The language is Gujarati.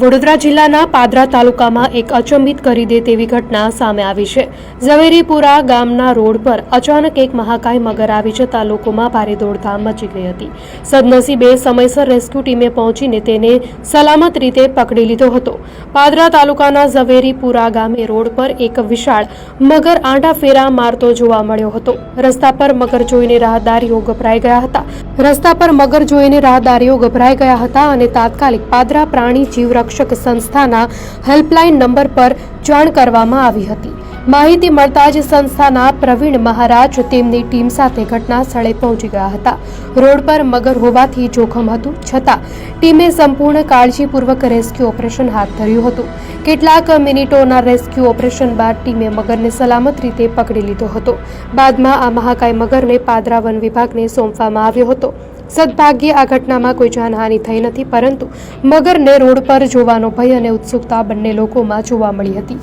વડોદરા જિલ્લાના પાદરા તાલુકામાં એક અચંબિત કરી દે તેવી ઘટના સામે આવી છે। ઝવેરીપુરા ગામના રોડ પર અચાનક એક મહાકાય મગર આવી જતા લોકોમાં ભારે દોડધામ મચી ગઈ હતી। સદનસીબે સમયસર રેસ્ક્યુ ટીમે પહોંચીને તેને સલામત રીતે પકડી લીધો હતો। પાદરા તાલુકાના ઝવેરીપુરા ગામે રોડ પર એક વિશાળ મગર આંટા ફેરા મારતો જોવા મળ્યો હતો। રસ્તા પર મગર જોઈને રાહદારીઓ ગભરાઈ ગયા હતા અને તાત્કાલિક પાદરા પ્રાણી જીવરક્ષક સંસ્થાના હેલ્પલાઇન નંબર પર જાણ કરવામાં આવી હતી। માહિતી મળતા જ સંસ્થાના પ્રવીણ મહારાજ તેમની ટીમ સાથે ઘટના સ્થળે પહોંચી ગયા હતા। રોડ પર મગર હોવાથી જોખમ હતું, છતાં ટીમે સંપૂર્ણ કાળજીપૂર્વક રેસ્ક્યુ ઓપરેશન હાથ ધર્યું હતું। કેટલાક મિનિટોના રેસ્ક્યુ ઓપરેશન બાદ ટીમે મગરને સલામત રીતે પકડી લીધો હતો। બાદમાં આ મહાકાય મગરને પાદરા વન વિભાગને સોંપવામાં આવ્યો હતો। સદભાગ્યે આ ઘટનામાં કોઈ જાનહાનિ થઈ નથી, પરંતુ મગરને રોડ પર જોવાનો ભય અને ઉત્સુકતા બંને લોકોમાં જોવા મળી હતી।